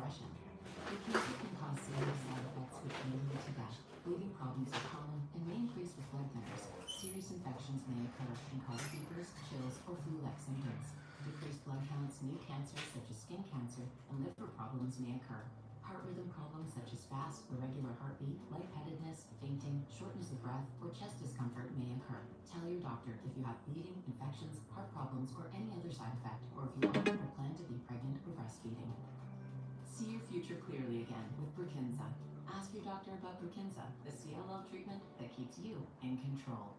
depression. The cancer can cause serious side effects which may lead to death. Breathing problems are common and may increase with blood thinners. Serious infections may occur and cause fevers, chills, or flu-like symptoms. Decreased blood counts, new cancers such as skin cancer, and liver problems may occur. Heart rhythm problems such as fast, irregular heartbeat, lightheadedness, fainting, shortness of breath, or chest discomfort may occur. Tell your doctor if you have bleeding, infections, heart problems, or any other side effect, or if you are or plan to be pregnant or breastfeeding. See your future clearly again with Brukinsa. Ask your doctor about Brukinsa, the CLL treatment that keeps you in control.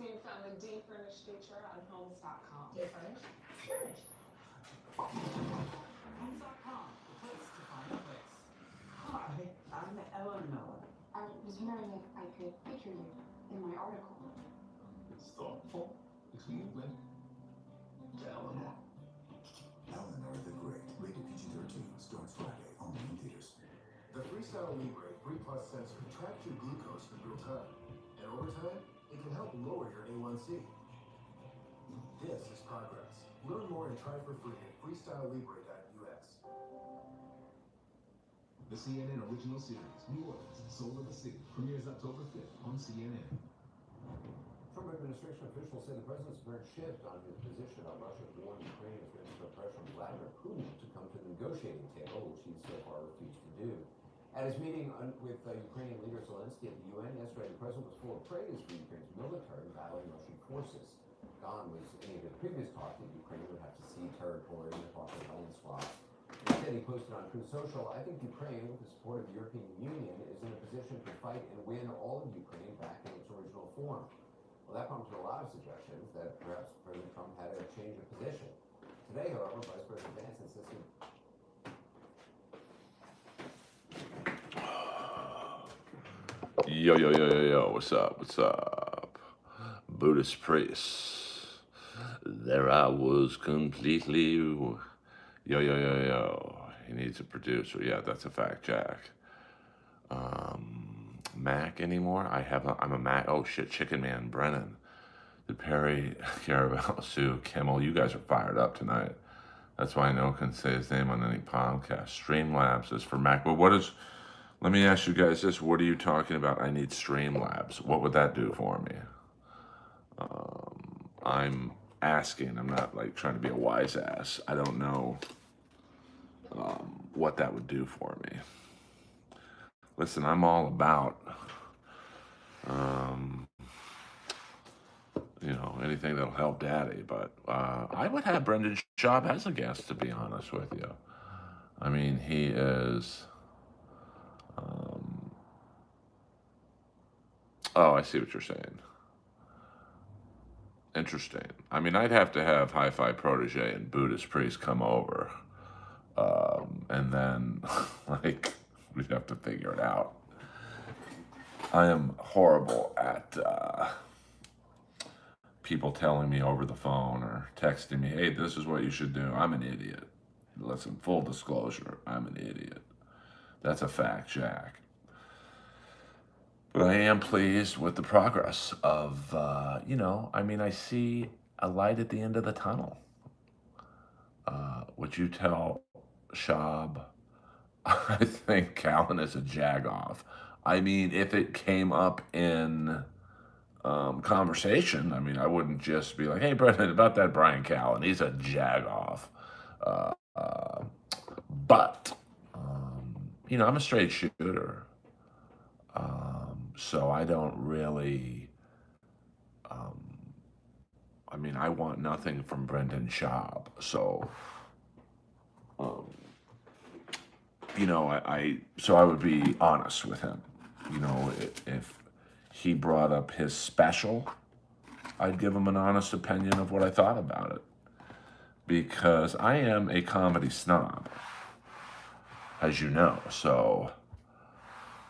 Soon found the defurnished feature on homes.com. Defurnished? Furnished. Homes.com, the place to find a place. Hi, I'm Eleanor. I was wondering if I could feature you in my article. It's thoughtful. Extremely. Eleanor. Eleanor the Great, rated PG-13, starts Friday, only in theaters. The Freestyle Libre 3 Plus sensor tracks your glucose in real time. And over time, it can help lower your A1C. This is progress. Learn more and try for free at freestylelibre.us. The CNN original series, New Orleans, Soul of the City, premieres October 5th on CNN. Trump administration officials say the president's apparent shift on his position on Russia's war in Ukraine has been to put pressure on Vladimir Putin to come to the negotiating table, which he's so far refused to do. At his meeting with Ukrainian leader Zelensky at the UN yesterday, the president was full of praise for Ukraine's military battling Russian forces. Gone was any of his previous talk that Ukraine would have to cede territory and talk of land swaps. Instead, he posted on Truth Social, "I think Ukraine, with the support of the European Union, is in a position to fight and win all of Ukraine back in its original form." Well, that prompted a lot of suggestions that perhaps President Trump had a change of position. Today, however, Vice President Vance insisted. Yo, what's up? Buddhist priest. There I was completely. Yo. He needs a producer. Yeah, that's a fact, Jack. Mac anymore? I'm a Mac. Oh shit, Chicken Man, Brennan. Did Perry care about Sue? Kimmel, you guys are fired up tonight. That's why no one can say his name on any podcast. Streamlabs is for Mac. But let me ask you guys this. What are you talking about? I need Streamlabs. What would that do for me? I'm asking. I'm not like trying to be a wise ass. I don't know what that would do for me. Listen, I'm all about, anything that'll help Daddy. But I would have Brendan Schaub as a guest, to be honest with you. I mean, he is. Oh, I see what you're saying. Interesting. I mean, I'd have to have Hi-Fi Protege and Buddhist Priest come over. And then, we'd have to figure it out. I am horrible at people telling me over the phone or texting me, "Hey, this is what you should do." I'm an idiot. Listen, full disclosure, I'm an idiot. That's a fact, Jack. But I am pleased with the progress of, I see a light at the end of the tunnel. Would you tell Schaub? I think Callan is a jagoff. I mean, if it came up in conversation, I wouldn't just be like, "Hey, Brendan, about that Brian Callan, he's a jagoff." But, I'm a straight shooter. So I don't really, I want nothing from Brendan Schaub. So, I would be honest with him. If he brought up his special, I'd give him an honest opinion of what I thought about it. Because I am a comedy snob, as you know. So,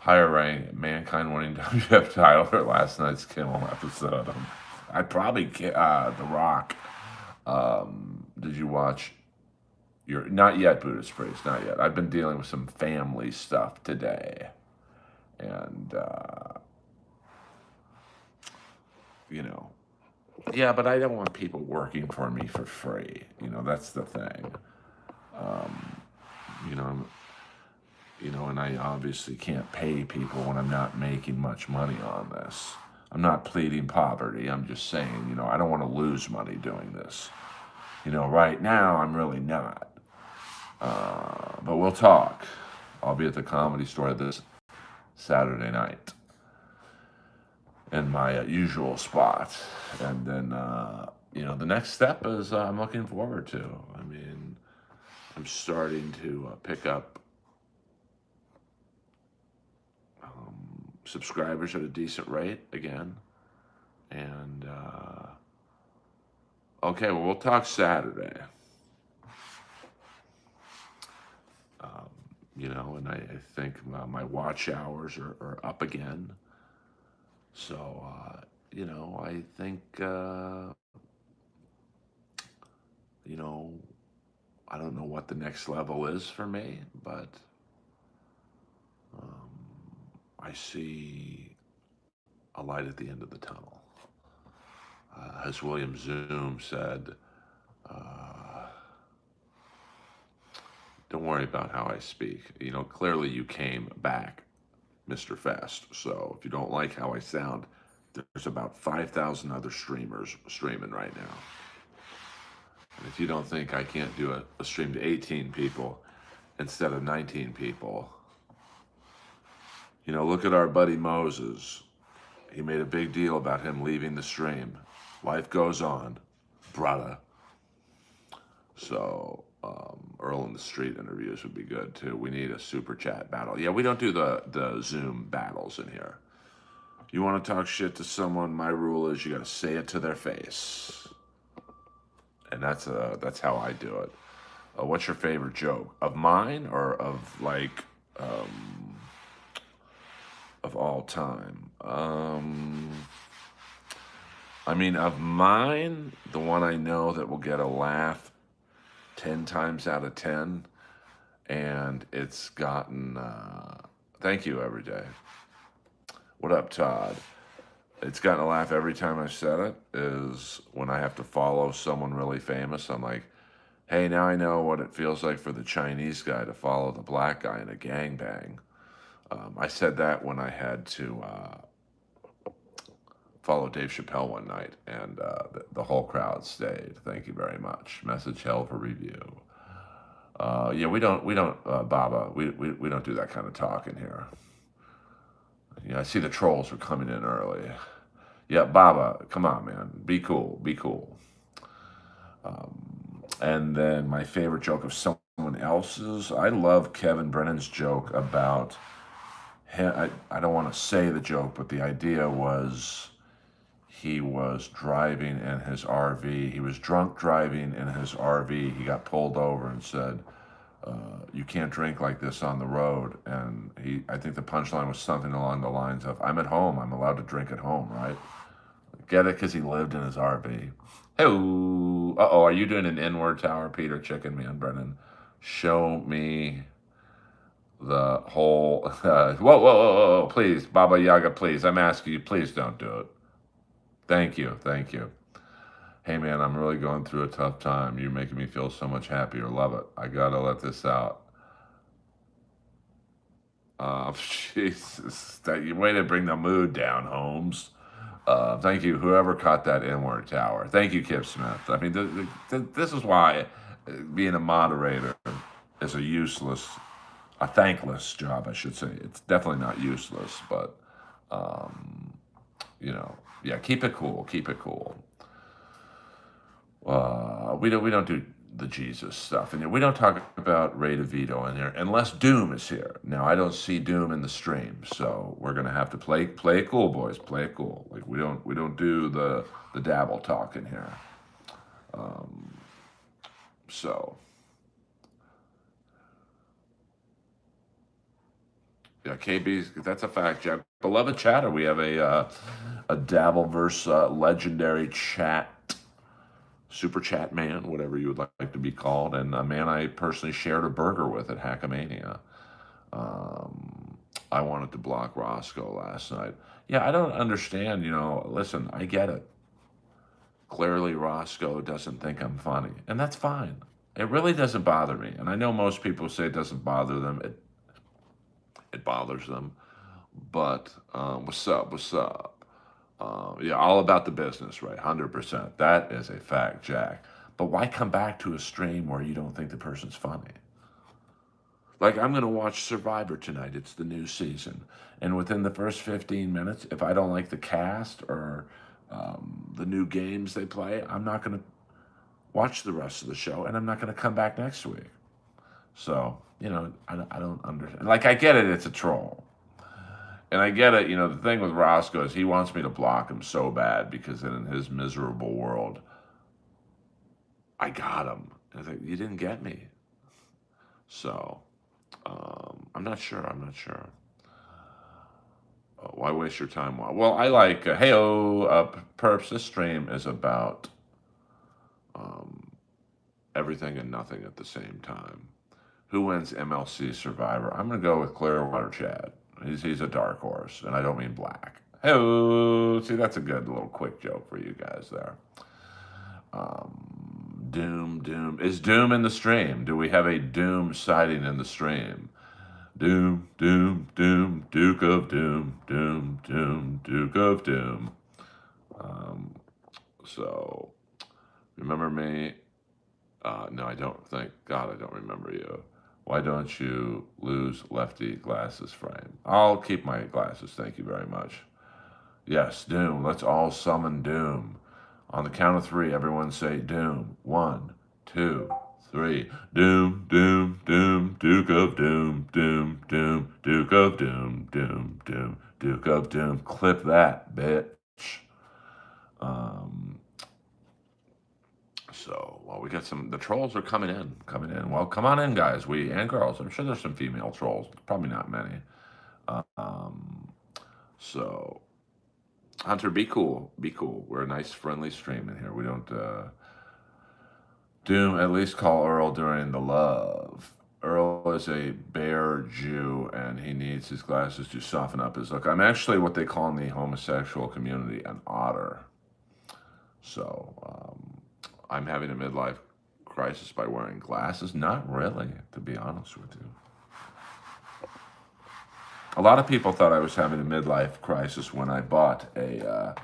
higher rank, Mankind winning WF title for last night's Kimmel episode. I'd probably The Rock. Did you watch? Not yet, Buddhist Priest, not yet. I've been dealing with some family stuff today, and Yeah, but I don't want people working for me for free. That's the thing. You know, I'm, and I obviously can't pay people when I'm not making much money on this. I'm not pleading poverty. I'm just saying, I don't want to lose money doing this. Right now I'm really not. But we'll talk. I'll be at the Comedy Store this Saturday night in my usual spot. And then, the next step is I'm looking forward to. I mean, I'm starting to pick up subscribers at a decent rate again. And, okay, well, we'll talk Saturday. And I think my watch hours are up again. So, I think, I don't know what the next level is for me, but I see a light at the end of the tunnel. As William Zoom said, don't worry about how I speak. Clearly you came back, Mr. Fast. So if you don't like how I sound, there's about 5,000 other streamers streaming right now. And if you don't think I can't do a stream to 18 people instead of 19 people, look at our buddy Moses. He made a big deal about him leaving the stream. Life goes on, brother. So Earl in the Street interviews would be good too. We need a super chat battle. Yeah, we don't do the Zoom battles in here. You want to talk shit to someone, my rule is you got to say it to their face. And that's how I do it. What's your favorite joke? Of mine or of of all time? Of mine, the one I know that will get a laugh 10 times out of 10, and it's gotten, thank you, Everyday. What up, Todd? It's gotten a laugh every time I've said it, is when I have to follow someone really famous. I'm like, hey, now I know what it feels like for the Chinese guy to follow the black guy in a gangbang. I said that when I had to follow Dave Chappelle one night, and the whole crowd stayed. Thank you very much. Message hell for review. Yeah, we don't, Baba, we don't do that kind of talk in here. Yeah, I see the trolls are coming in early. Yeah, Baba, come on, man. Be cool. And then my favorite joke of someone else's, I love Kevin Brennan's joke about him. I don't want to say the joke, but the idea was he was driving in his RV. He was drunk driving in his RV. He got pulled over and said, you can't drink like this on the road. And I think the punchline was something along the lines of, I'm at home. I'm allowed to drink at home, right? Get it? Because he lived in his RV. Hey, uh-oh, are you doing an inward tower, Peter Chicken Man, Brennan? Show me the whole, whoa, please, Baba Yaga, please. I'm asking you, please don't do it. Thank you. Hey, man, I'm really going through a tough time. You're making me feel so much happier. Love it. I got to let this out. Jesus. Way to bring the mood down, Holmes. Thank you, whoever caught that inward tower. Thank you, Kip Smith. I mean, this is why being a moderator is a thankless job, I should say. It's definitely not useless, but, yeah, keep it cool. We don't do the Jesus stuff in here. We don't talk about Ray DeVito in here unless Doom is here. Now I don't see Doom in the stream, so we're gonna have to play it cool, boys. Play it cool. Like we don't do the dabble talk in here. So yeah, KB, that's a fact, Jack. Beloved chatter, we have a Dabbleverse legendary chat. Super chat man, whatever you would like to be called, and a man I personally shared a burger with at Hackamania. I wanted to block Roscoe last night. Yeah, I don't understand, listen, I get it. clearly Roscoe doesn't think I'm funny, and that's fine. It really doesn't bother me. And I know most people say it doesn't bother them. It bothers them. But what's up? What's up? Yeah, all about the business, right? 100%. That is a fact, Jack. But why come back to a stream where you don't think the person's funny? Like, I'm going to watch Survivor tonight. It's the new season. And within the first 15 minutes, if I don't like the cast or the new games they play, I'm not going to watch the rest of the show, and I'm not going to come back next week. So, I don't understand. Like, I get it, it's a troll. And I get it, the thing with Roscoe is he wants me to block him so bad because then in his miserable world, I got him. And I think, you didn't get me. So, I'm not sure. Why waste your time? Well, I like, perps, this stream is about everything and nothing at the same time. Who wins MLC Survivor? I'm going to go with Clearwater Chad. He's a dark horse, and I don't mean black. Hey, see, that's a good little quick joke for you guys there. Doom. Is Doom in the stream? Do we have a Doom sighting in the stream? Doom, Duke of Doom, Duke of Doom. So, remember me? No, I don't. Thank God I don't remember you. Why don't you lose Lefty glasses frame? I'll keep my glasses, thank you very much. Yes, Doom. Let's all summon Doom. On the count of 3, everyone say Doom. 1, 2, 3. Doom, Duke of Doom, Duke of Doom, Duke of Doom. Clip that, bitch. So, well, we got the trolls are coming in. Well, come on in, guys, and girls. I'm sure there's some female trolls, probably not many. So, Hunter, be cool. We're a nice, friendly stream in here. We don't, Doom, at least call Earl during the love. Earl is a bear Jew, and he needs his glasses to soften up his look. I'm actually what they call in the homosexual community an otter. So, I'm having a midlife crisis by wearing glasses? Not really, to be honest with you. A lot of people thought I was having a midlife crisis when I bought a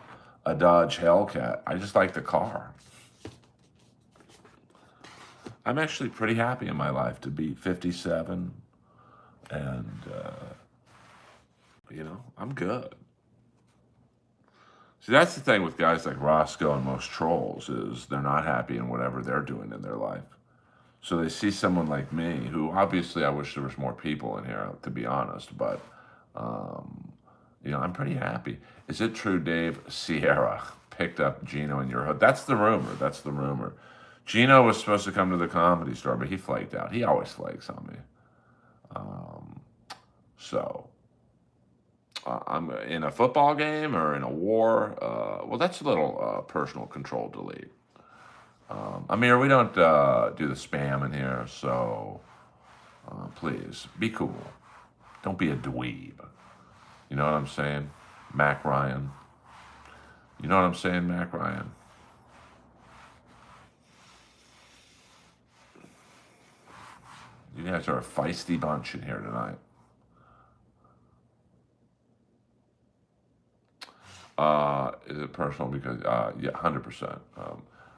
Dodge Hellcat. I just like the car. I'm actually pretty happy in my life to be 57, and, I'm good. See, that's the thing with guys like Roscoe and most trolls is they're not happy in whatever they're doing in their life. So they see someone like me, who obviously I wish there was more people in here, to be honest, but, I'm pretty happy. Is it true, Dave? Sierra picked up Gino in your hood. That's the rumor. Gino was supposed to come to the Comedy Store, but he flaked out. He always flakes on me. I'm in a football game or in a war. Well, that's a little personal control delete. Amir, we don't do the spam in here, so please, be cool. Don't be a dweeb. You know what I'm saying? Mac Ryan. You know what I'm saying, Mac Ryan? You guys are a feisty bunch in here tonight. Is it personal? Because, yeah, 100%.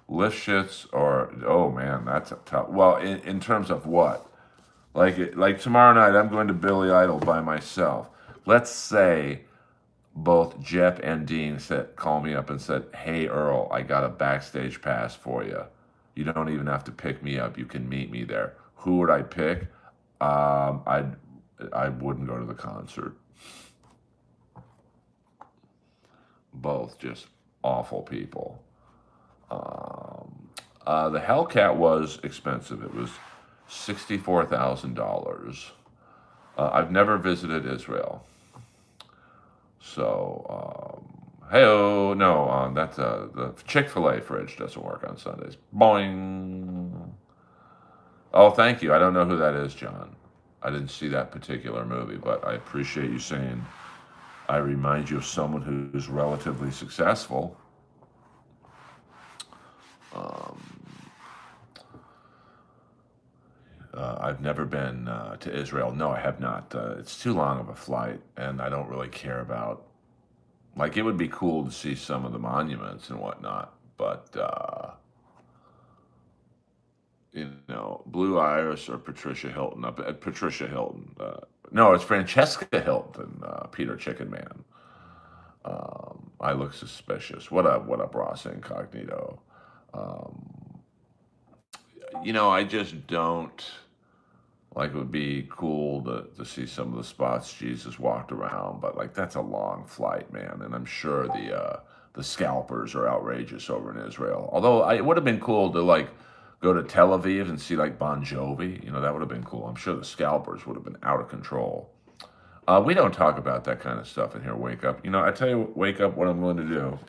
Lift shits or, oh man, that's a tough. Well, in terms of what? Like tomorrow night, I'm going to Billy Idol by myself. Let's say both Jeff and Dean call me up and said, hey, Earl, I got a backstage pass for you. You don't even have to pick me up. You can meet me there. Who would I pick? I wouldn't go to the concert. Both just awful people. The Hellcat was expensive. It was $64,000. I've never visited Israel. So, that's the Chick-fil-A fridge doesn't work on Sundays. Boing. Oh, thank you. I don't know who that is, John. I didn't see that particular movie, but I appreciate you saying I remind you of someone who's relatively successful. I've never been to Israel. No, I have not. It's too long of a flight, and I don't really care about. Like, it would be cool to see some of the monuments and whatnot, but you know, Blue Iris or Patricia Hilton. Patricia Hilton. No, it's Francesca Hilton. Peter Chicken Man. I look suspicious. What up, Ross Incognito? You know, I just don't. Like, it would be cool to see some of the spots Jesus walked around, but like, that's a long flight, man. And I'm sure the scalpers are outrageous over in Israel. Although it would have been cool to like go to Tel Aviv and see like Bon Jovi. You know, that would have been cool. I'm sure the scalpers would have been out of control. We don't talk about that kind of stuff in here. Wake Up. You know, I tell you, Wake Up, what I'm going to do.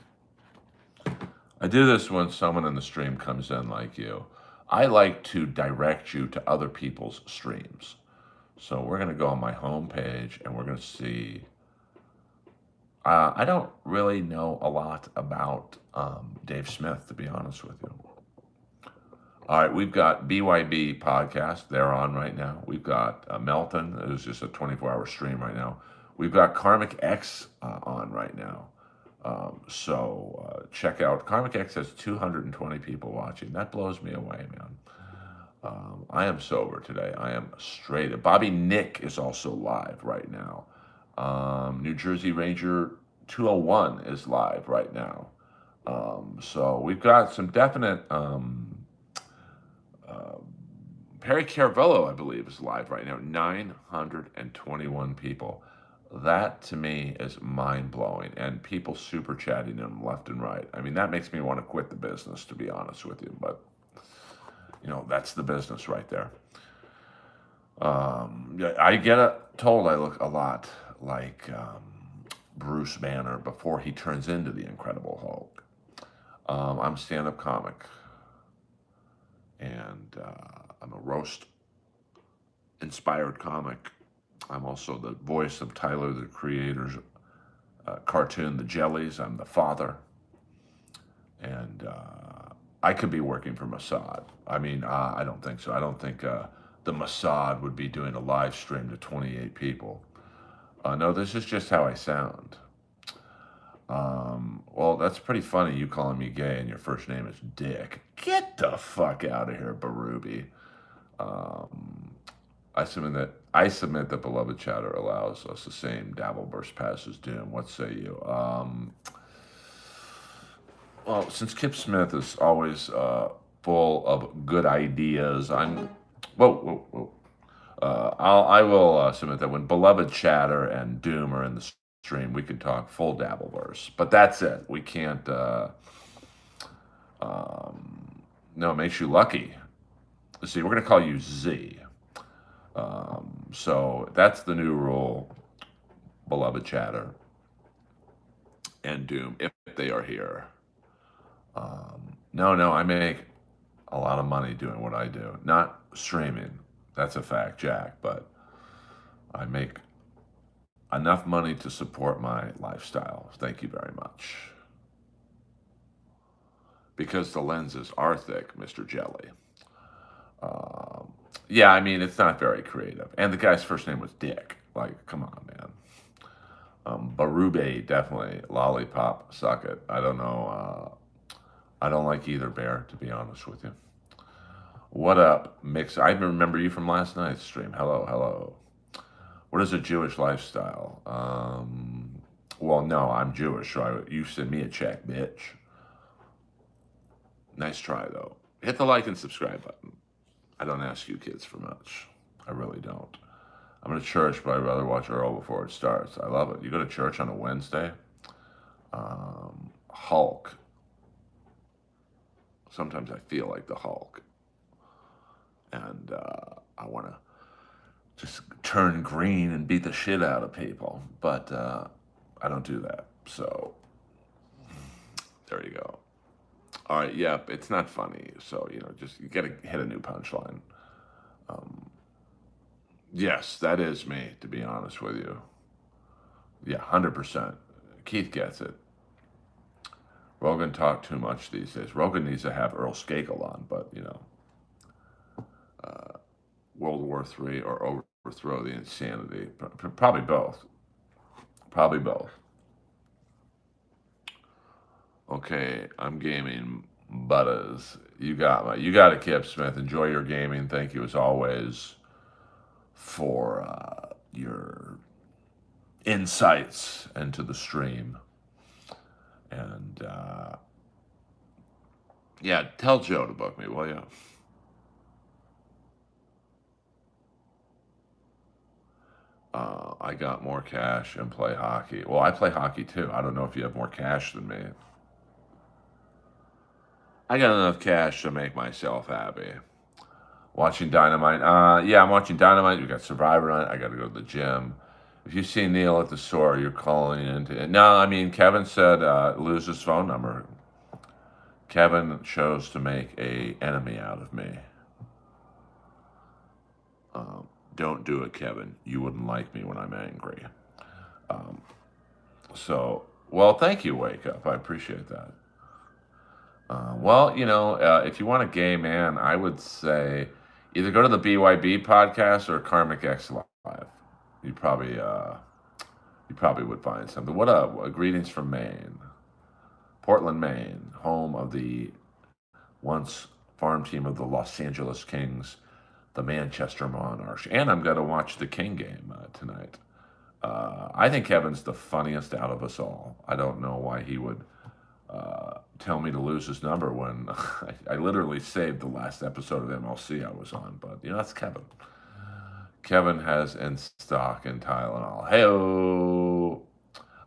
I do this when someone in the stream comes in like you. I like to direct you to other people's streams. So we're going to go on my homepage and we're going to see. I don't really know a lot about Dave Smith, to be honest with you. All right, we've got BYB podcast. They're on right now. We've got Melton. It was just a 24-hour stream right now. We've got Karmic X on right now. So check out. Karmic X has 220 people watching. That blows me away, man. I am sober today. I am straight. Bobby Nick is also live right now. New Jersey Ranger 201 is live right now. So we've got some definite. Perry Caravello, I believe, is live right now. 921 people. That, to me, is mind-blowing. And people super chatting him left and right. I mean, that makes me want to quit the business, to be honest with you. But, you know, that's the business right there. I get told I look a lot like Bruce Banner before he turns into the Incredible Hulk. I'm a stand-up comic. And I'm a roast-inspired comic. I'm also the voice of Tyler, the Creator's cartoon, The Jellies. I'm the father. And I could be working for Mossad. I mean, I don't think so. I don't think the Mossad would be doing a live stream to 28 people. No, this is just how I sound. Well, that's pretty funny, you calling me gay and your first name is Dick. Get the fuck out of here, Barubi. I submit that Beloved Chatter allows us the same Dabbleverse pass as Doom. What say you? Well, since Kip Smith is always full of good ideas, I will submit that when Beloved Chatter and Doom are in the stream, we can talk full Dabbleverse. But that's it. We can't. No, it makes you lucky. See, we're going to call you Z. So that's the new rule, Beloved Chatter and Doom, if they are here. No, I make a lot of money doing what I do. Not streaming. That's a fact, Jack. But I make enough money to support my lifestyle. Thank you very much. Because the lenses are thick, Mr. Jelly. Yeah, I mean, it's not very creative. And the guy's first name was Dick. Like, come on, man. Barube, definitely. Lollipop, suck it. I don't know. I don't like either bear, to be honest with you. What up, Mix? I remember you from last night's stream. Hello. What is a Jewish lifestyle? Well, no, I'm Jewish, so you send me a check, bitch. Nice try, though. Hit the like and subscribe button. I don't ask you kids for much. I really don't. I'm in church, but I'd rather watch Earl before it starts. I love it. You go to church on a Wednesday? Hulk. Sometimes I feel like the Hulk. And I want to just turn green and beat the shit out of people. But I don't do that. So there you go. All right, yep, it's not funny. So, you know, just you got to hit a new punchline. Yes, that is me, to be honest with you. Yeah, 100%. Keith gets it. Rogan talk too much these days. Rogan needs to have Earl Skakel on, but, you know. World War III or overthrow the insanity? Probably both. Probably both. Okay, I'm gaming. Butters, you got it, Kip Smith. Enjoy your gaming. Thank you as always for your insights into the stream. And yeah, tell Joe to book me, will you? I got more cash and play hockey. Well, I play hockey too. I don't know if you have more cash than me. I got enough cash to make myself happy. Watching Dynamite. Yeah, I'm watching Dynamite. We got Survivor on it. I got to go to the gym. If you see Neil at the store, you're calling into it. No, I mean, Kevin said lose his phone number. Kevin chose to make a enemy out of me. Don't do it, Kevin. You wouldn't like me when I'm angry. Well, thank you, Wake Up. I appreciate that. Well, if you want a gay man, I would say either go to the BYB podcast or Karmic X Live. You probably would find something. What up? Greetings from Maine, Portland, Maine, home of the once farm team of the Los Angeles Kings, the Manchester Monarchs, and I'm going to watch the King game tonight. I think Kevin's the funniest out of us all. I don't know why he would tell me to lose his number when I literally saved the last episode of MLC I was on. But, that's Kevin. Kevin has in stock and Tylenol. Hey-o!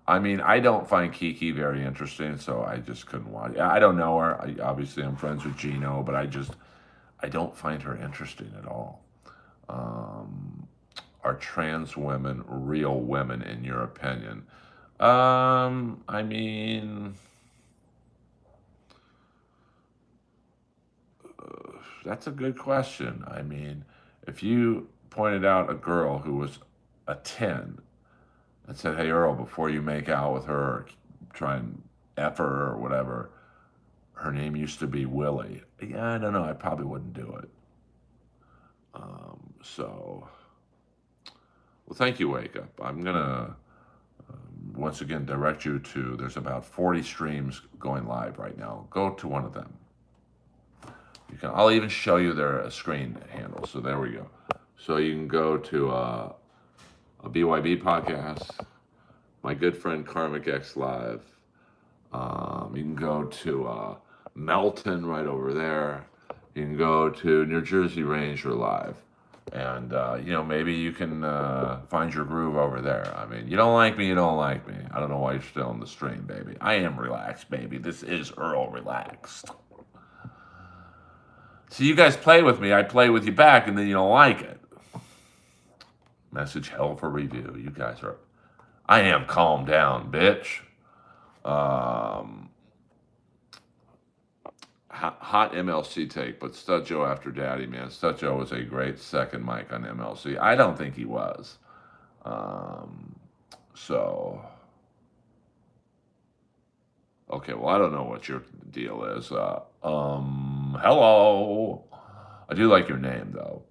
I mean, I don't find Kiki very interesting, so I just couldn't watch. I don't know her. Obviously, I'm friends with Gino, but I don't find her interesting at all. Are trans women real women, in your opinion? I mean, that's a good question. I mean, if you pointed out a girl who was a 10 and said, hey, Earl, before you make out with her or try and F her or whatever, her name used to be Willie. Yeah, I don't know. I probably wouldn't do it. Well, thank you, Wake Up. I'm going to, once again, direct you to, there's about 40 streams going live right now. Go to one of them. I'll even show you their screen handle. So there we go. So you can go to a BYB podcast, my good friend Karmic X Live. You can go to Melton right over there. You can go to New Jersey Ranger Live. And, maybe you can find your groove over there. I mean, you don't like me, you don't like me. I don't know why you're still in the stream, baby. I am relaxed, baby. This is Earl Relaxed. So you guys play with me, I play with you back, and then you don't like it. Message hell for review. You guys are... I am calm down, bitch. Hot MLC take, but Stud Joe after Daddy, man. Stud Joe was a great second mic on MLC. I don't think he was. Okay, well, I don't know what your deal is. Hello. I do like your name, though.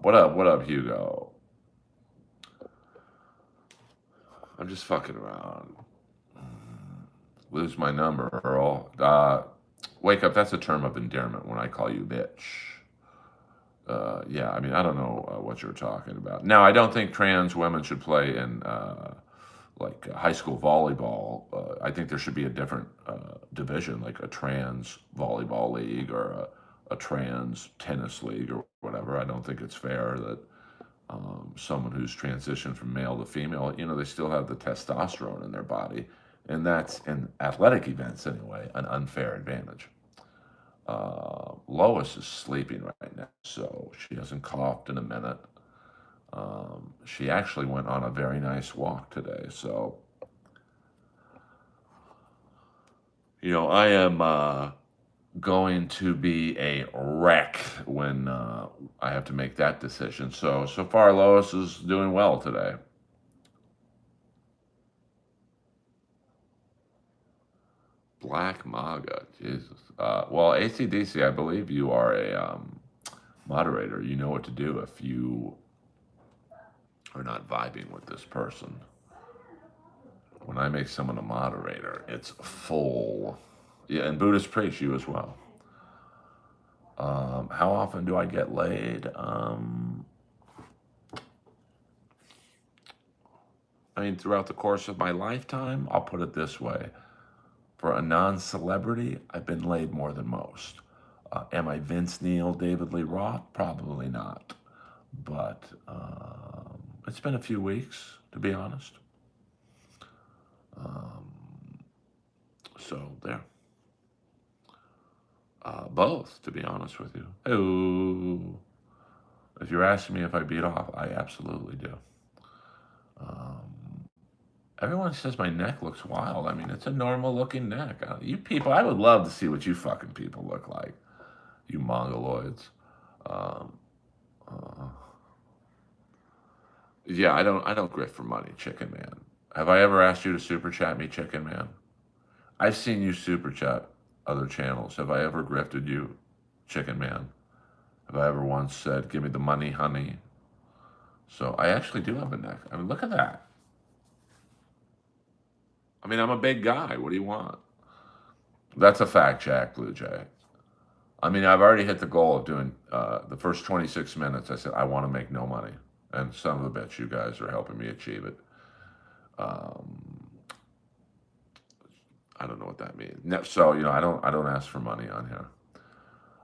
What up, Hugo? I'm just fucking around. Lose my number, Earl. Wake Up, that's a term of endearment when I call you bitch. Yeah, I mean, I don't know what you're talking about. Now, I don't think trans women should play in high school volleyball. I think there should be a different division, like a trans volleyball league or a trans tennis league or whatever. I don't think it's fair that someone who's transitioned from male to female, they still have the testosterone in their body. And that's, in athletic events anyway, an unfair advantage. Lois is sleeping right now, so she hasn't coughed in a minute. She actually went on a very nice walk today, so, I am going to be a wreck when I have to make that decision. So far, Lois is doing well today. Black MAGA, Jesus. Well, AC/DC, I believe you are a moderator, you know what to do if you are not vibing with this person. When I make someone a moderator, it's full. Yeah, and Buddhist priest, you as well. How often do I get laid? I mean, throughout the course of my lifetime, I'll put it this way. For a non-celebrity, I've been laid more than most. Am I Vince Neil, David Lee Roth? Probably not. But it's been a few weeks, to be honest. So there. Both, to be honest with you. Ooh. If you're asking me if I beat off, I absolutely do. Everyone says my neck looks wild. I mean, it's a normal looking neck. You people, I would love to see what you fucking people look like. You mongoloids. Yeah, I don't grift for money, Chicken Man. Have I ever asked you to super chat me, Chicken Man? I've seen you super chat other channels. Have I ever grifted you, Chicken Man? Have I ever once said, give me the money, honey? So I actually do have a neck. I mean, look at that. I mean, I'm a big guy. What do you want? That's a fact, Jack Blue Jay. I mean, I've already hit the goal of doing the first 26 minutes. I said, I want to make no money. And son of a bitch, you guys are helping me achieve it. I don't know what that means. So, you know, I don't ask for money on here.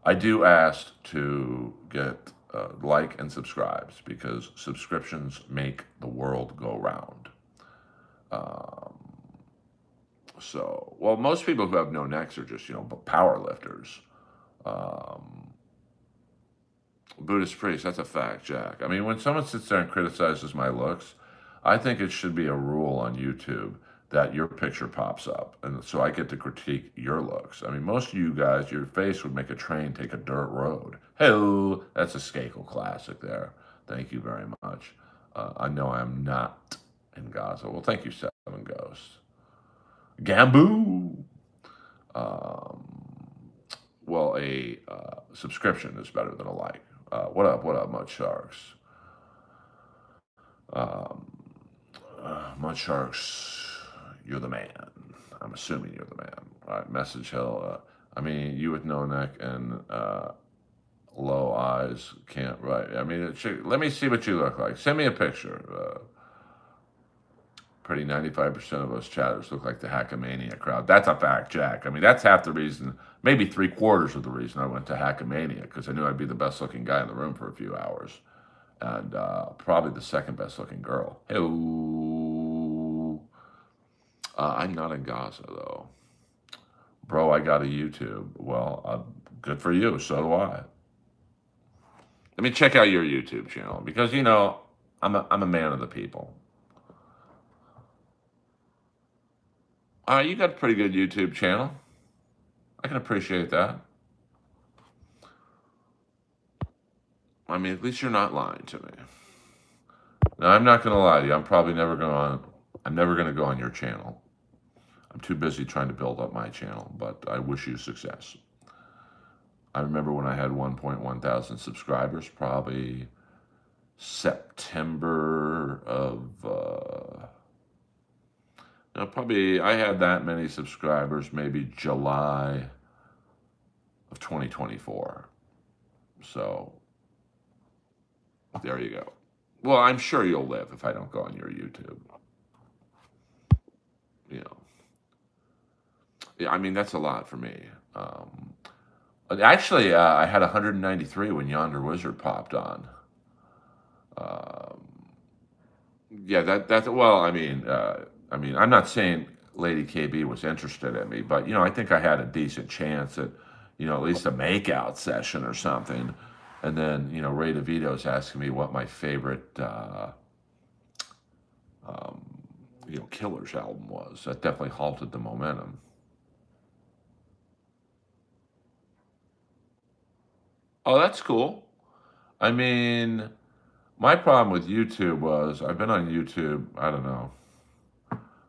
I do ask to get like and subscribes because subscriptions make the world go round. So, well, most people who have no necks are just, you know, power lifters. Buddhist priest, that's a fact, Jack. I mean, when someone sits there and criticizes my looks, I think it should be a rule on YouTube that your picture pops up. And so I get to critique your looks. I mean, most of you guys, your face would make a train take a dirt road. Hello, that's a Skakel classic there. Thank you very much. I know I'm not in Gaza. Well, thank you, Seven Ghosts. Gamboo. Well, a subscription is better than a like. What up, Mud Sharks? Mud Sharks, you're the man. I'm assuming you're the man. All right, message Hill. I mean, you with no neck and low eyes can't write. I mean, let me see what you look like. Send me a picture. Pretty 95% of us chatters look like the Hackamania crowd. That's a fact, Jack. I mean, that's half the reason, maybe 3/4 of the reason I went to Hackamania, because I knew I'd be the best looking guy in the room for a few hours. And probably the second best looking girl. Hello. I'm not in Gaza, though. Bro, I got a YouTube. Well, good for you. So do I. Let me check out your YouTube channel, because, you know, I'm a man of the people. You got a pretty good YouTube channel. I can appreciate that. I mean, at least you're not lying to me. Now, I'm not going to lie to you. I'm probably never going to go on your channel. I'm too busy trying to build up my channel, but I wish you success. I remember when I had 1.1 thousand subscribers, probably September of... Now, probably I had that many subscribers, maybe July of 2024. So, there you go. Well, I'm sure you'll live if I don't go on your YouTube. You know. Yeah, I mean, that's a lot for me. Actually, I had 193 when Yonder Wizard popped on. Yeah, well, I mean, I'm not saying Lady KB was interested in me, but, you know, I think I had a decent chance at, you know, at least a makeout session or something. And then, you know, Ray DeVito's asking me what my favorite, you know, Killers album was. That definitely halted the momentum. Oh, that's cool. I mean, my problem with YouTube was I've been on YouTube, I don't know,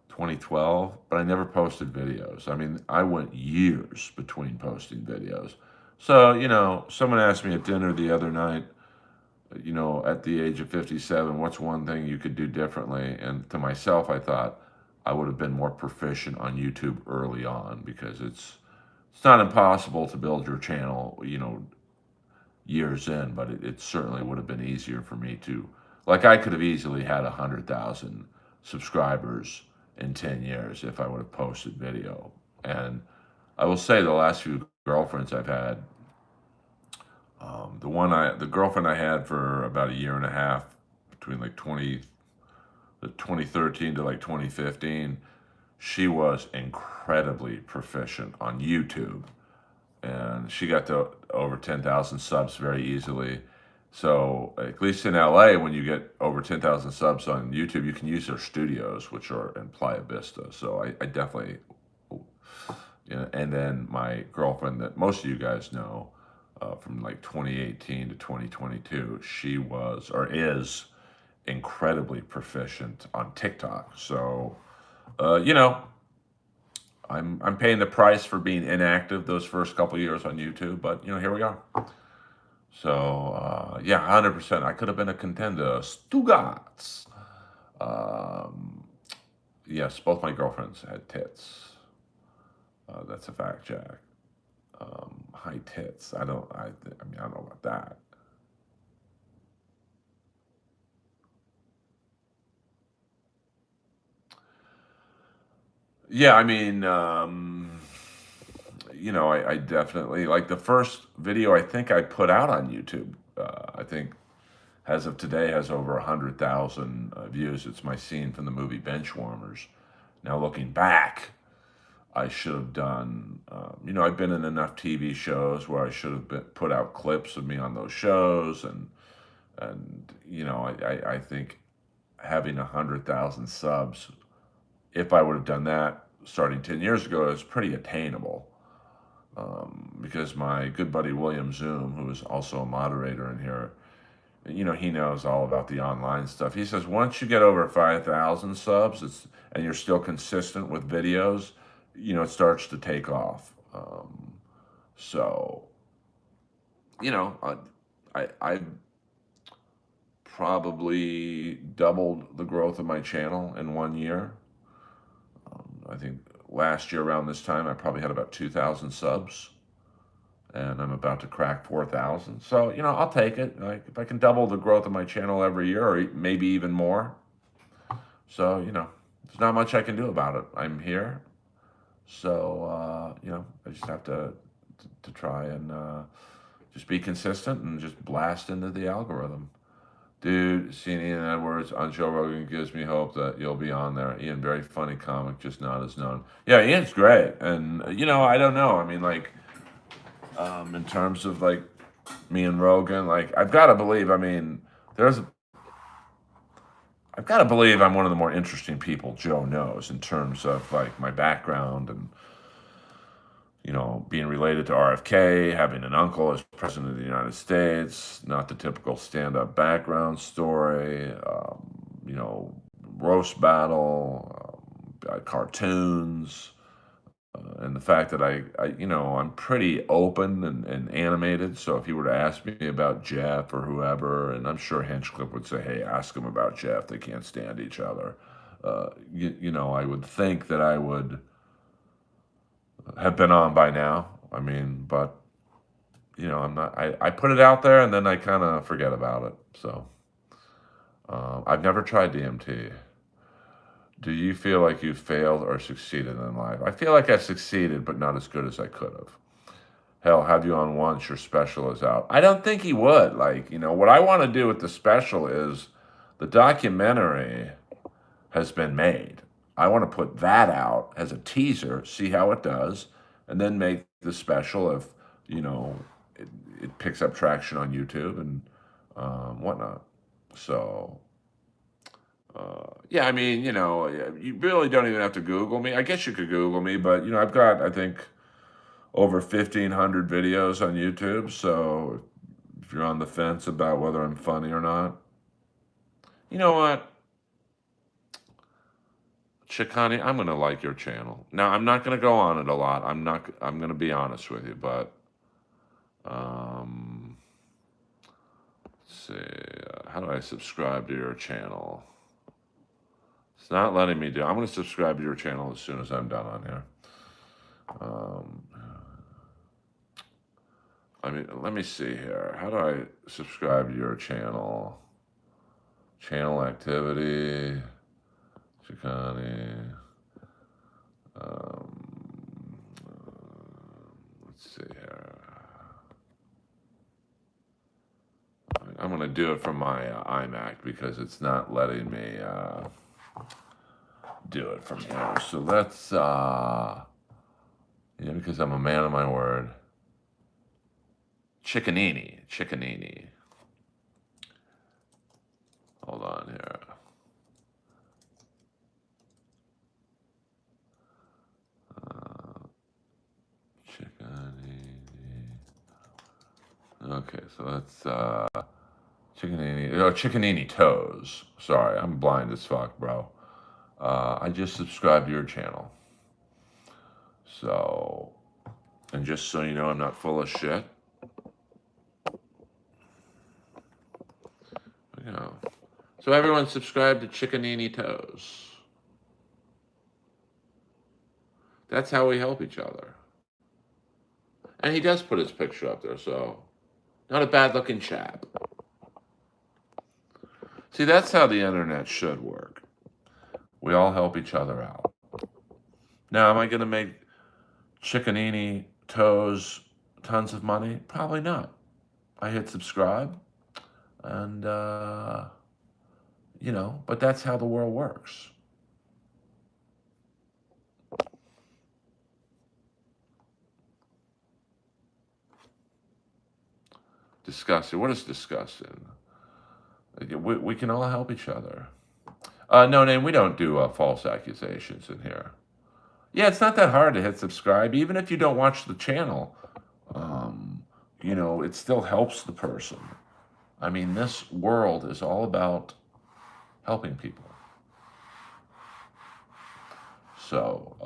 2012, but I never posted videos. I mean, I went years between posting videos. So, someone asked me at dinner the other night, at the age of 57, what's one thing you could do differently? And to myself, I thought I would have been more proficient on YouTube early on, because it's not impossible to build your channel, years in, but it certainly would have been easier for me to, like, I could have easily had 100,000 subscribers in 10 years if I would have posted video. And I will say the last few girlfriends I've had, the girlfriend I had for about a year and a half, between like 2013 to like 2015, she was incredibly proficient on YouTube, and she got to over 10,000 subs very easily. So at least in LA, when you get over 10,000 subs on YouTube, you can use their studios, which are in Playa Vista. So I definitely, and then my girlfriend that most of you guys know, from like 2018 to 2022, she was, or is, incredibly proficient on TikTok. So, I'm paying the price for being inactive those first couple years on YouTube, but here we are. So yeah, 100%. I could have been a contender. Stugatz. Yes, both my girlfriends had tits. That's a fact, Jack. High tits. I mean, I don't know about that. Yeah, I mean, I definitely, like, the first video I think I put out on YouTube, I think as of today has over 100,000 views. It's my scene from the movie Benchwarmers. Now looking back, I should have done, I've been in enough TV shows where I should have put out clips of me on those shows, and I think having 100,000 subs, if I would have done that starting 10 years ago, is pretty attainable. Because my good buddy William Zoom, who is also a moderator in here, he knows all about the online stuff. He says once you get over 5,000 subs, and you're still consistent with videos, it starts to take off. So, I probably doubled the growth of my channel in 1 year. I think last year around this time, I probably had about 2,000 subs, and I'm about to crack 4,000. So, I'll take it. Like, if I can double the growth of my channel every year, or maybe even more. So, there's not much I can do about it. I'm here. So, I just have to try and just be consistent and just blast into the algorithm. Dude, seeing Ian Edwards on Joe Rogan gives me hope that you'll be on there. Ian, very funny comic, just not as known. Yeah, Ian's great. And, I don't know. I mean, like, in terms of, like, me and Rogan, like, I've got to believe I'm one of the more interesting people Joe knows, in terms of, like, my background and, being related to RFK, having an uncle as president of the United States, not the typical stand-up background story, roast battle, cartoons, and the fact that I'm pretty open and animated. So if you were to ask me about Jeff or whoever, and I'm sure Hinchcliffe would say, hey, ask him about Jeff. They can't stand each other. I would think that I would have been on by now. I mean, but, I'm not, I put it out there and then I kind of forget about it. So, I've never tried DMT. Do you feel like you failed or succeeded in life? I feel like I succeeded, but not as good as I could have. Hell, have you on once, your special is out. I don't think he would. Like, what I want to do with the special is, the documentary has been made. I want to put that out as a teaser, see how it does, and then make the special if, it picks up traction on YouTube and whatnot. So, yeah, I mean, you really don't even have to Google me. I guess you could Google me, but, I've got, I think, over 1,500 videos on YouTube. So if you're on the fence about whether I'm funny or not, you know what? Chikani, I'm going to like your channel. Now, I'm not going to go on it a lot. I'm going to be honest with you, but Let's see. How do I subscribe to your channel? It's not letting me do. I'm going to subscribe to your channel as soon as I'm done on here. I mean, let me see here. How do I subscribe to your channel? Channel activity. Chicani. Let's see here. I'm going to do it from my iMac because it's not letting me do it from here. So let's, because I'm a man of my word. Chickanini. Hold on here. Okay, so that's Chickanini Toes. Sorry, I'm blind as fuck, bro. I just subscribed to your channel. So, and just so you know, I'm not full of shit. So everyone subscribe to Chickanini Toes. That's how we help each other. And he does put his picture up there, so not a bad-looking chap. See, that's how the internet should work. We all help each other out. Now, am I going to make Chickanini Toes tons of money? Probably not. I hit subscribe, and, but that's how the world works. Disgusting. What is disgusting? We can all help each other. No, name, we don't do false accusations in here. Yeah, it's not that hard to hit subscribe. Even if you don't watch the channel, it still helps the person. I mean, this world is all about helping people. So,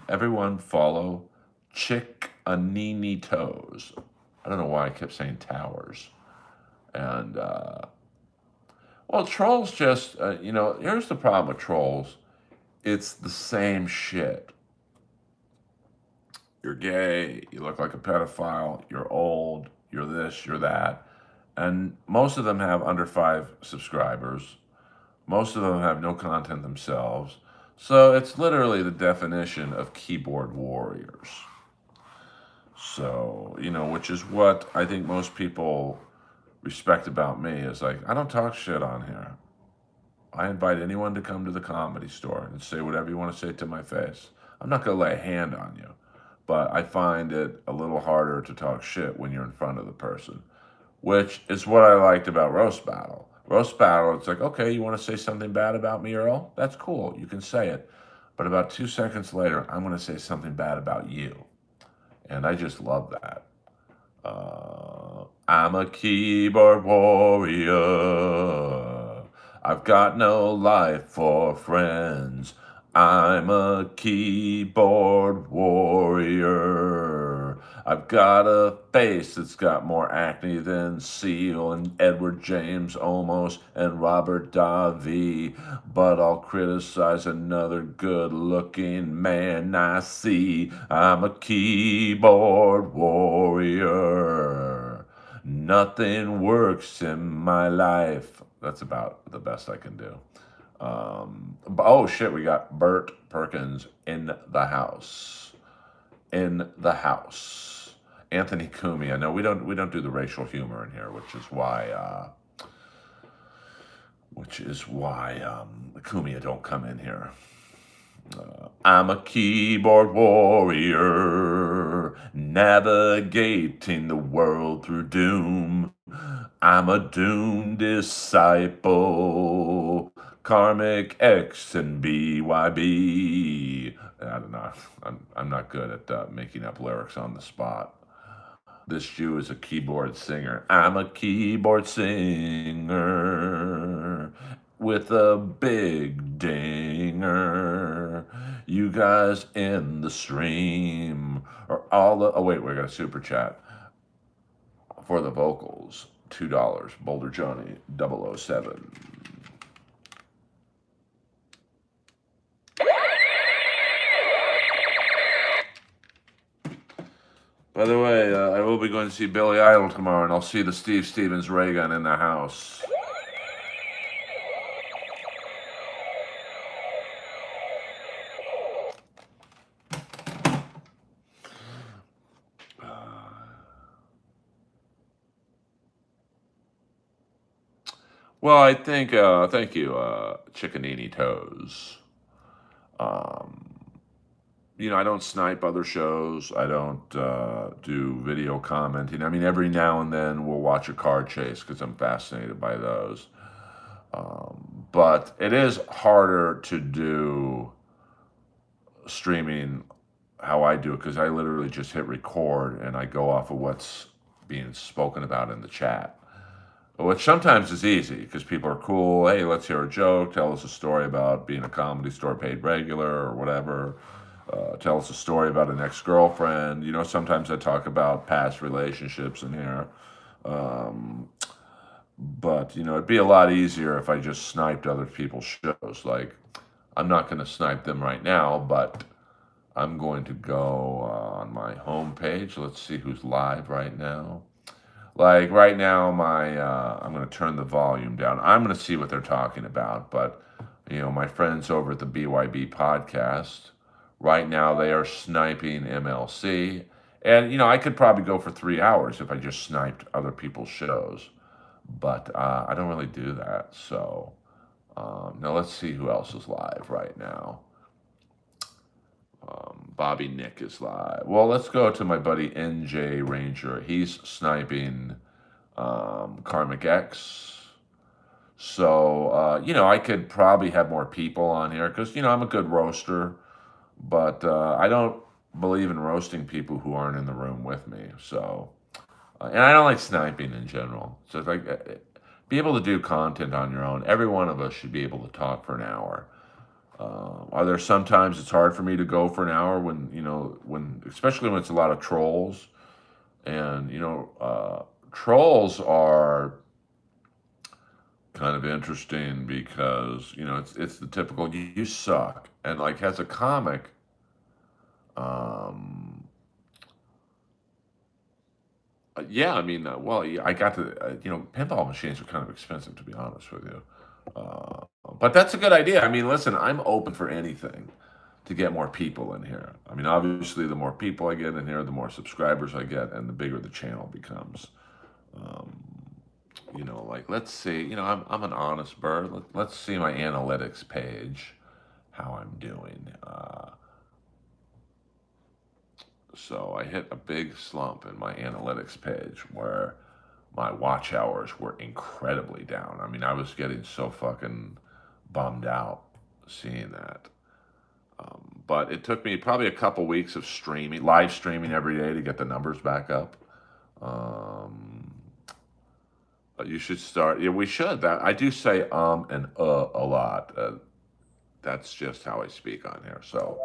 everyone follow Chickanini Toes. I don't know why I kept saying towers. And, trolls just, here's the problem with trolls. It's the same shit. You're gay, you look like a pedophile, you're old, you're this, you're that. And most of them have under 5 subscribers. Most of them have no content themselves. So it's literally the definition of keyboard warriors. So, which is what I think most people respect about me is like, I don't talk shit on here. I invite anyone to come to the Comedy Store and say whatever you want to say to my face. I'm not going to lay a hand on you, but I find it a little harder to talk shit when you're in front of the person, which is what I liked about Roast Battle. Roast Battle, it's like, okay, you want to say something bad about me, Earl? That's cool. You can say it. But about 2 seconds later, I'm going to say something bad about you. And I just love that. I'm a keyboard warrior. I've got no life for friends. I'm a keyboard warrior. I've got a face that's got more acne than Seal and Edward James Olmos and Robert Davi. But I'll criticize another good-looking man I see. I'm a keyboard warrior. Nothing works in my life. That's about the best I can do. Oh shit, we got Bert Perkins in the house. Anthony Kumi. I know we don't do the racial humor in here, which is why Kumia don't come in here. I'm a keyboard warrior, navigating the world through doom. I'm a doomed disciple, karmic X and BYB. I don't know. I'm not good at making up lyrics on the spot. This Jew is a keyboard singer. I'm a keyboard singer with a big dinger. You guys in the stream are all the... Oh, wait, we got a super chat. for the vocals, $2. Boulder Johnny 007. By the way, I will be going to see Billy Idol tomorrow, and I'll see the Steve Stevens ray gun in the house. Well, I think, thank you, Chickanini Toes. I don't snipe other shows. I don't do video commenting. I mean, every now and then we'll watch a car chase because I'm fascinated by those. But it is harder to do streaming how I do it because I literally just hit record and I go off of what's being spoken about in the chat. Which sometimes is easy because people are cool. Hey, let's hear a joke. Tell us a story about being a Comedy Store paid regular or whatever. Tell us a story about an ex-girlfriend. Sometimes I talk about past relationships in here. But, it'd be a lot easier if I just sniped other people's shows. Like, I'm not going to snipe them right now, but I'm going to go on my homepage. Let's see who's live right now. Like right now, I'm going to turn the volume down. I'm going to see what they're talking about. But, my friends over at the BYB podcast, right now they are sniping MLC. And, I could probably go for 3 hours if I just sniped other people's shows. But I don't really do that. So now let's see who else is live right now. Bobby Nick is live. Well, let's go to my buddy NJ Ranger. He's sniping Karmic X. So, I could probably have more people on here because, I'm a good roaster. But I don't believe in roasting people who aren't in the room with me. So, and I don't like sniping in general. So it's like, be able to do content on your own. Every one of us should be able to talk for an hour. Are there sometimes it's hard for me to go for an hour when especially when it's a lot of trolls, and trolls are kind of interesting because it's the typical you suck, and like as a comic, yeah, I mean, I got to pinball machines are kind of expensive, to be honest with you. But that's a good idea. I mean, listen, I'm open for anything to get more people in here. I mean, obviously, the more people I get in here, the more subscribers I get, and the bigger the channel becomes. Like, let's see, I'm an honest bird. Let's see my analytics page, how I'm doing. So I hit a big slump in my analytics page where my watch hours were incredibly down. I mean, I was getting so fucking bummed out seeing that. But it took me probably a couple weeks of live streaming every day to get the numbers back up. But you should start. Yeah, we should. I do say and a lot. That's just how I speak on here. So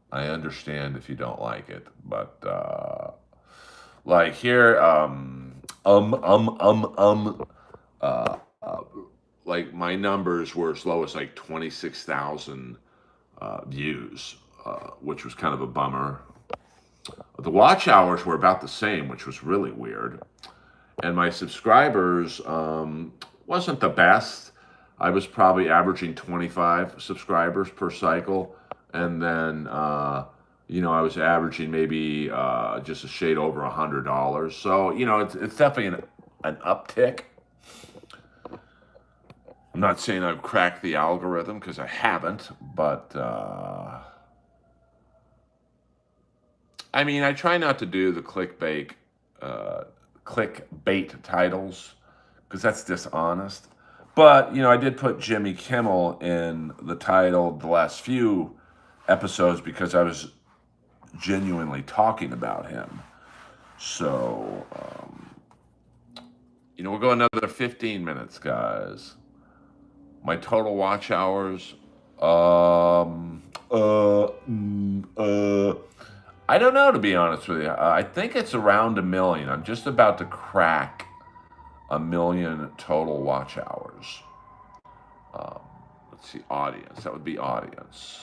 I understand if you don't like it, but like here, like my numbers were as low as like 26,000 views, which was kind of a bummer. The watch hours were about the same, which was really weird. And my subscribers wasn't the best. I was probably averaging 25 subscribers per cycle. And then, I was averaging maybe just a shade over $100. So, it's definitely an uptick. I'm not saying I've cracked the algorithm because I haven't, but I mean, I try not to do the clickbait titles because that's dishonest. But, I did put Jimmy Kimmel in the title the last few episodes because I was genuinely talking about him. So, we'll go another 15 minutes, guys. My total watch hours, I don't know, to be honest with you. I think it's around 1 million. I'm just about to crack 1 million total watch hours. Um, let's see, audience. That would be audience.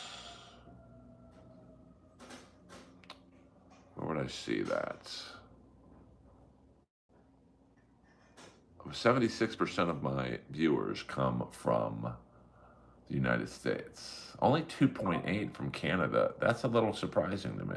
Where would I see that? 76% of my viewers come from the United States. Only 2.8 from Canada. That's a little surprising to me.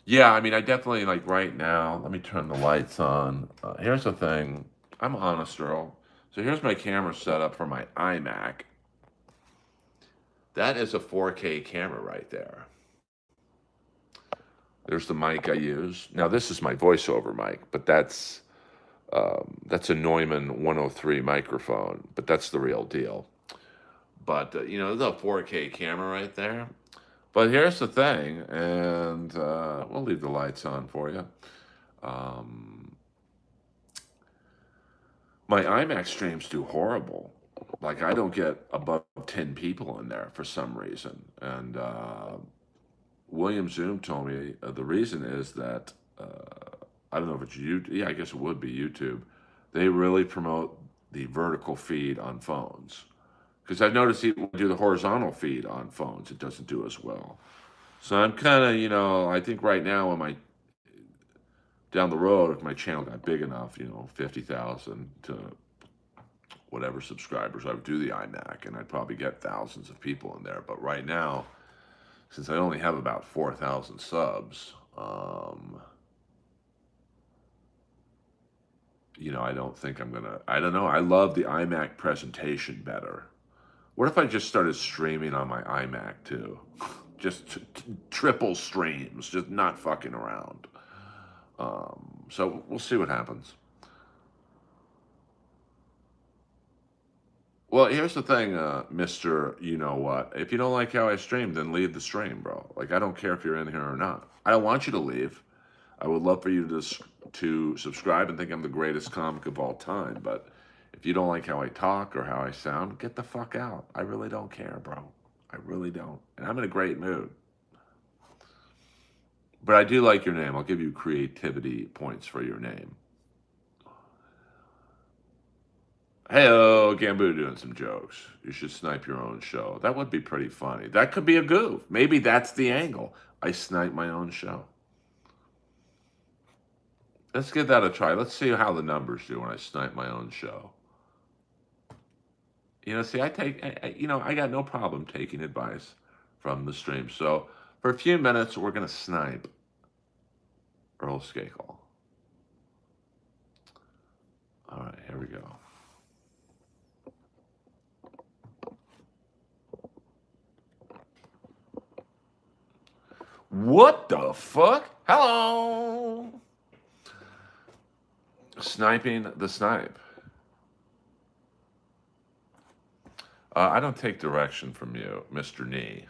Yeah, I mean, I definitely, like, right now, let me turn the lights on. Here's the thing. I'm honest, Earl. So here's my camera setup for my iMac. That is a 4K camera right there. There's the mic I use. Now, this is my voiceover mic, but that's a Neumann 103 microphone, but that's the real deal. But, you know, there's a 4K camera right there. But here's the thing, and we'll leave the lights on for you. My iMac streams do horrible. Like, I don't get above 10 people in there for some reason. And William Zoom told me the reason is that, I don't know if it's YouTube. Yeah, I guess it would be YouTube. They really promote the vertical feed on phones. Because I've noticed even when I do the horizontal feed on phones, it doesn't do as well. So I'm kind of, you know, I think right now when down the road, if my channel got big enough, you know, 50,000 to whatever subscribers, I would do the iMac and I'd probably get thousands of people in there. But right now, since I only have about 4,000 subs, you know, I don't think I'm gonna, I don't know. I love the iMac presentation better. What if I just started streaming on my iMac too? Just triple streams, just not fucking around. So we'll see what happens. Well, here's the thing, Mr. You know what? If you don't like how I stream, then leave the stream, bro. Like, I don't care if you're in here or not. I don't want you to leave. I would love for you to subscribe and think I'm the greatest comic of all time. But if you don't like how I talk or how I sound, get the fuck out. I really don't care, bro. I really don't. And I'm in a great mood. But I do like your name. I'll give you creativity points for your name. Hey-oh, Gamboo doing some jokes. You should snipe your own show. That would be pretty funny. That could be a goof. Maybe that's the angle. I snipe my own show. Let's give that a try. Let's see how the numbers do when I snipe my own show. You know, see, I got no problem taking advice from the stream. So for a few minutes, we're going to snipe Earl Skakel. All right, here we go. What the fuck? Hello. Sniping the snipe. I don't take direction from you, Mr. Nee.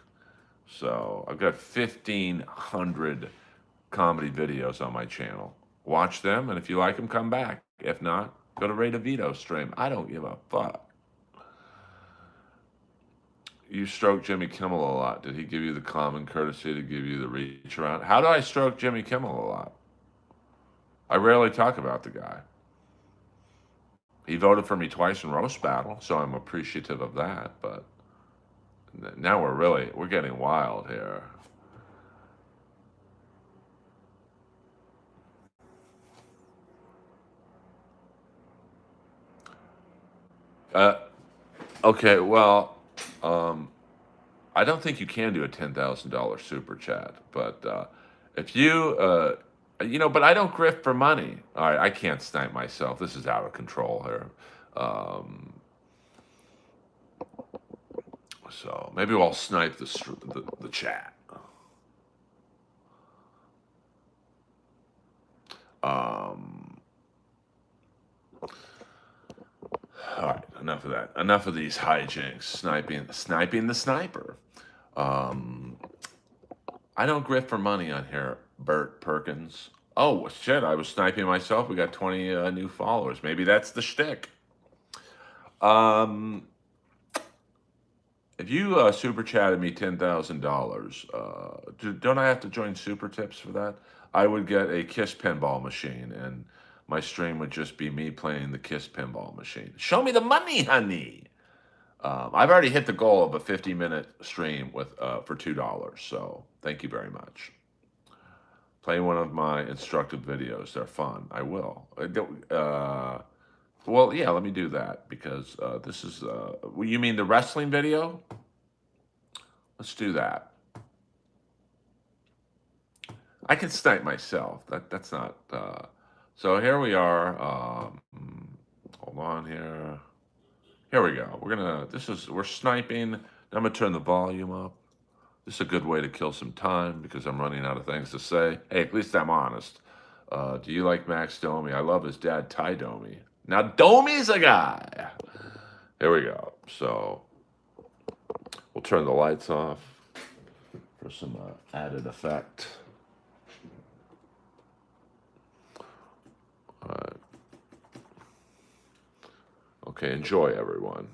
So I've got 1,500 comedy videos on my channel. Watch them, and if you like them, come back. If not, go to Ray DeVito stream. I don't give a fuck. You stroke Jimmy Kimmel a lot. Did he give you the common courtesy to give you the reach around? How do I stroke Jimmy Kimmel a lot? I rarely talk about the guy. He voted for me twice in roast battle, so I'm appreciative of that. But now we're getting wild here. Okay, well, I don't think you can do a $10,000 super chat, but if you, but I don't grift for money. All right, I can't snipe myself. This is out of control here. So maybe I'll snipe the chat. All right, enough of that. Enough of these hijinks. Sniping the sniper. I don't grift for money on here, Bert Perkins. Oh, shit, I was sniping myself. We got 20 new followers. Maybe that's the shtick. If you super chatted me $10,000, don't I have to join Super Tips for that? I would get a Kiss pinball machine, and my stream would just be me playing the Kiss pinball machine. Show me the money, honey. I've already hit the goal of a 50-minute stream with for $2, so thank you very much. Play one of my instructive videos. They're fun. I will. Well, yeah, let me do that because this is. You mean the wrestling video? Let's do that. I can snipe myself. That's not. So here we are. Hold on here. Here we go. We're sniping. I'm gonna turn the volume up. This is a good way to kill some time because I'm running out of things to say. Hey, at least I'm honest. Do you like Max Domi? I love his dad, Ty Domi. Now Domi's a guy. Here we go. So we'll turn the lights off for some added effect. All right. Okay, enjoy, everyone.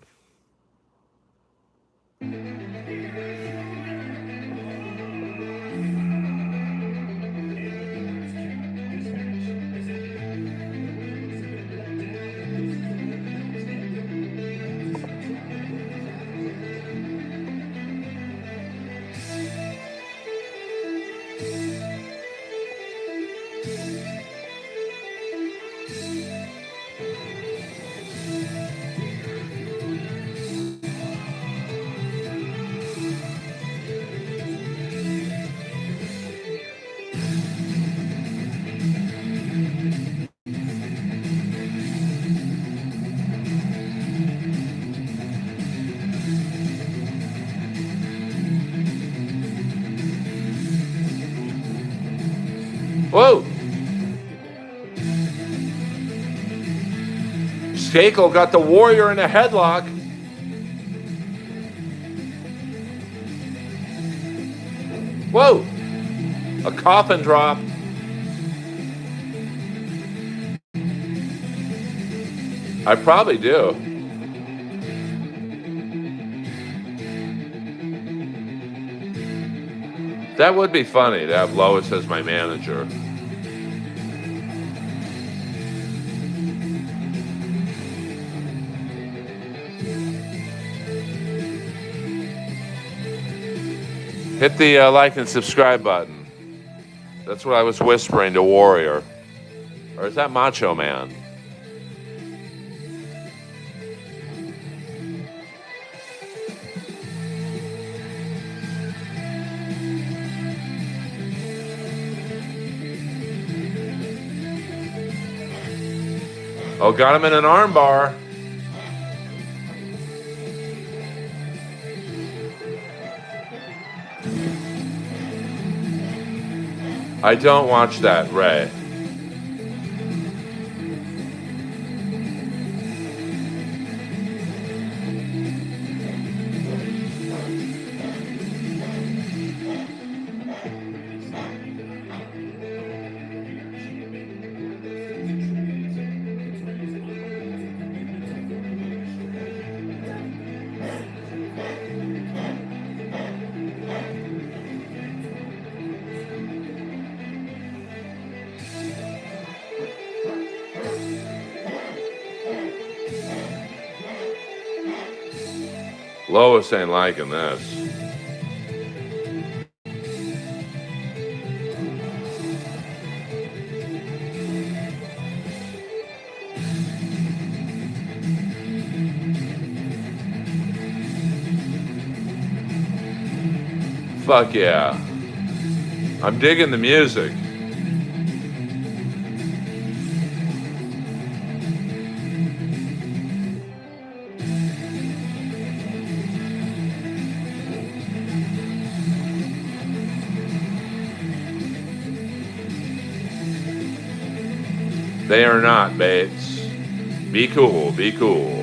Whoa! Skakel got the Warrior in a headlock. Whoa! A coffin drop. I probably do. That would be funny to have Lois as my manager. Hit the like and subscribe button. That's what I was whispering to Warrior. Or is that Macho Man? Oh, got him in an armbar. I don't watch that, Ray. Lois ain't liking this. Fuck yeah. I'm digging the music. They are not, Bates. Be cool, be cool.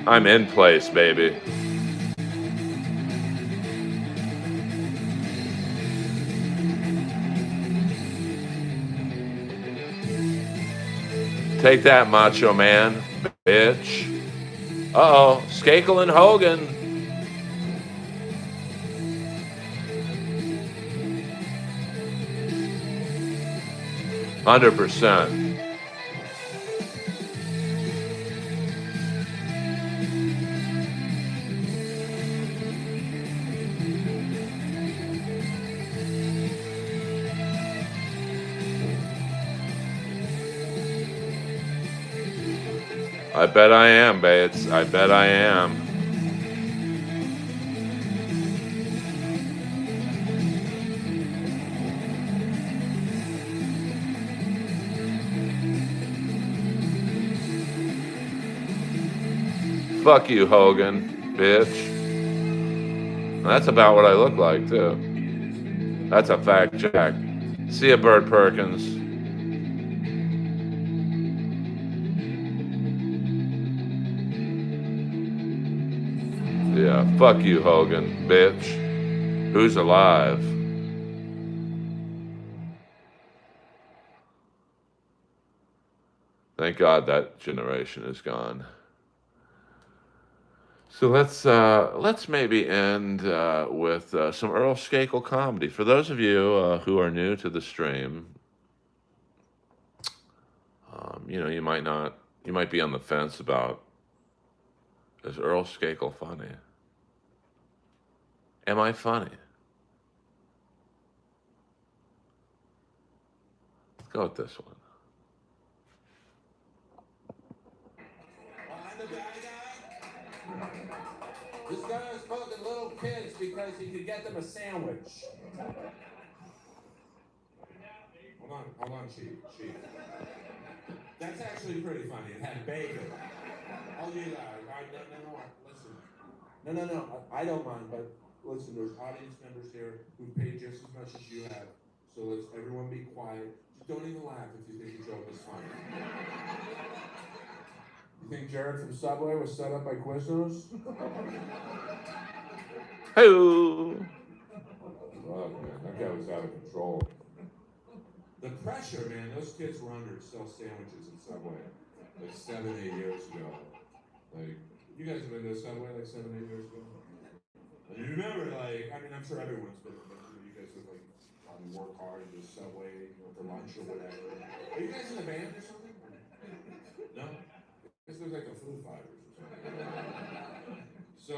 I'm in place, baby. Take that, Macho Man, bitch. Uh-oh, Skakel and Hogan. %. I bet I am, Bates. I bet I am. Fuck you, Hogan, bitch. That's about what I look like, too. That's a fact check. See ya, Bert Perkins. Yeah, fuck you, Hogan, bitch. Who's alive? Thank God that generation is gone. So let's maybe end with some Earl Skakel comedy. For those of you who are new to the stream, you might be on the fence about, is Earl Skakel funny? Am I funny? Let's go with this one. I'm the bad guy. This guy is fucking little kids because he could get them a sandwich. Hold on, Chief. That's actually pretty funny. It had bacon. I'll do that. Listen. No, I don't mind, but listen, there's audience members here who paid just as much as you have. So let's everyone be quiet. Just don't even laugh if you think the joke is funny. You think Jared from Subway was set up by Quiznos? Hey-oo. Fuck, man, that guy was out of control. The pressure, man, those kids were under to sell sandwiches at Subway like 7, 8 years ago. Like, you guys have been to Subway like 7, 8 years ago? And you remember, I'm sure everyone's been, but you guys would probably work hard in the Subway for lunch or whatever. Are you guys in a band or something? No? This looks like the Foo Fighters or something. So,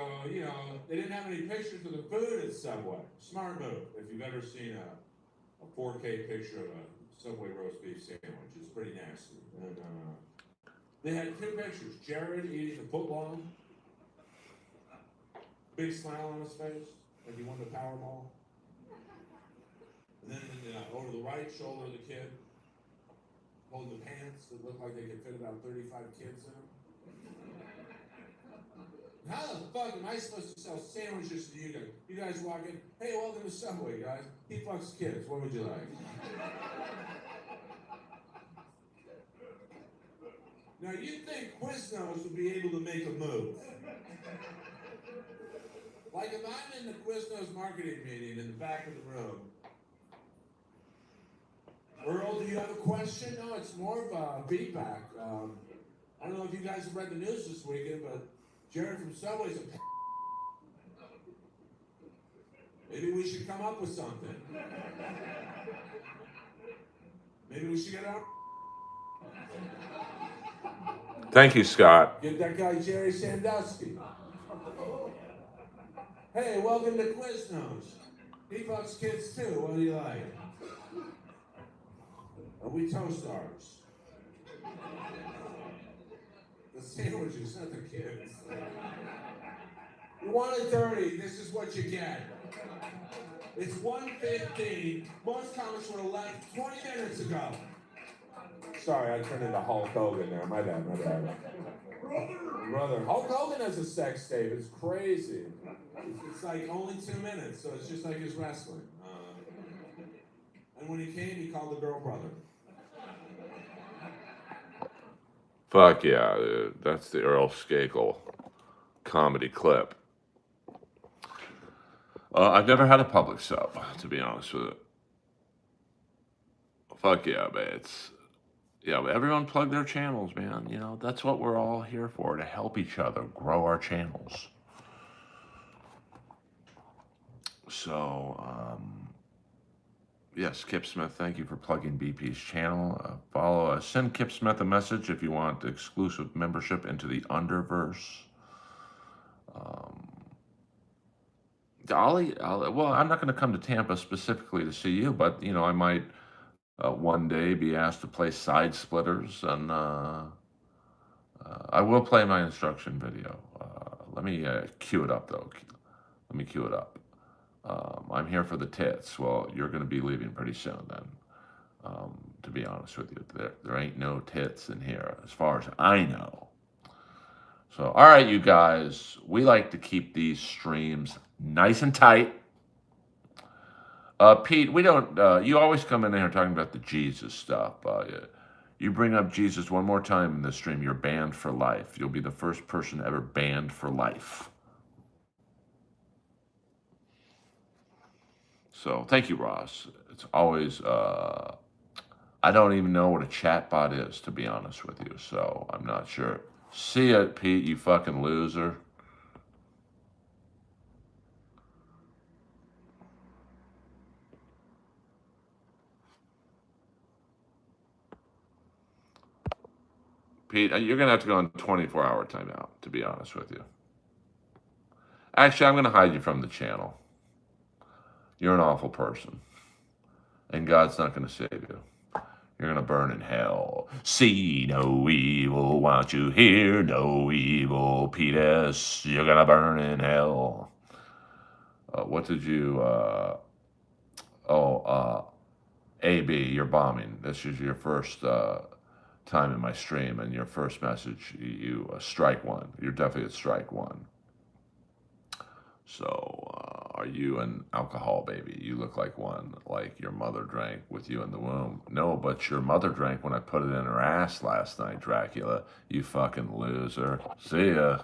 they didn't have any pictures of the food at Subway. Smart move. If you've ever seen a 4K picture of a Subway roast beef sandwich, it's pretty nasty. And they had 2 pictures. Jared eating a footlong, big smile on his face, like he won the Powerball. And then over the right shoulder of the kid, holding the pants that looked like they could fit about 35 kids in them. How the fuck am I supposed to sell sandwiches to you guys? You guys walk in, hey, welcome to Subway, guys. He fucks kids. What would you like? Now, you'd think Quiznos would be able to make a move. Like if I'm in the Quiznos marketing meeting in the back of the room, Earl, do you have a question? No, it's more of a feedback. I don't know if you guys have read the news this weekend, but Jared from Subway's a maybe we should come up with something. Maybe we should get out. Thank you, Scott. Get that guy Jerry Sandusky. Hey, welcome to Quiznos. He fucks kids too. What do you like? Are we Toastars? The sandwiches, not the kids. You want it dirty, this is what you get. It's 1:15. Most comics would have left 20 minutes ago. Sorry, I turned into Hulk Hogan there. My bad. Brother. Hulk Hogan has a sex tape. It's crazy. It's like only 2 minutes, so it's just like his wrestling. And when he came, he called the girl brother. Fuck yeah, dude. That's the Earl Skakel comedy clip. I've never had a public sub, to be honest with it. Fuck yeah, Bates. Yeah, everyone plug their channels, man. You know, that's what we're all here for, to help each other grow our channels. So, yes, Kip Smith, thank you for plugging BP's channel. Send Kip Smith a message if you want exclusive membership into the Earlverse. Well, I'm not going to come to Tampa specifically to see you, but, you know, I might one day be asked to play Side Splitters, and I will play my instruction video. Let me cue it up, though. Let me cue it up. I'm here for the tits. Well, you're going to be leaving pretty soon then, to be honest with you. There ain't no tits in here, as far as I know. So, all right, you guys, we like to keep these streams nice and tight. Pete, we don't, you always come in here talking about the Jesus stuff. You bring up Jesus one more time in this stream, you're banned for life. You'll be the first person ever banned for life. So thank you, Ross. It's always, I don't even know what a chat bot is, to be honest with you. So I'm not sure. See ya, Pete, you fucking loser. Pete, you're going to have to go on 24-hour timeout, to be honest with you. Actually, I'm going to hide you from the channel. You're an awful person. And God's not going to save you. You're going to burn in hell. See no evil, want you hear no evil, Petus. You're going to burn in hell. What did you... AB, you're bombing. This is your first time in my stream, and your first message, you strike one. You're definitely at strike one. So, are you an alcohol baby? You look like one, like your mother drank with you in the womb. No, but your mother drank when I put it in her ass last night, Dracula. You fucking loser. See ya.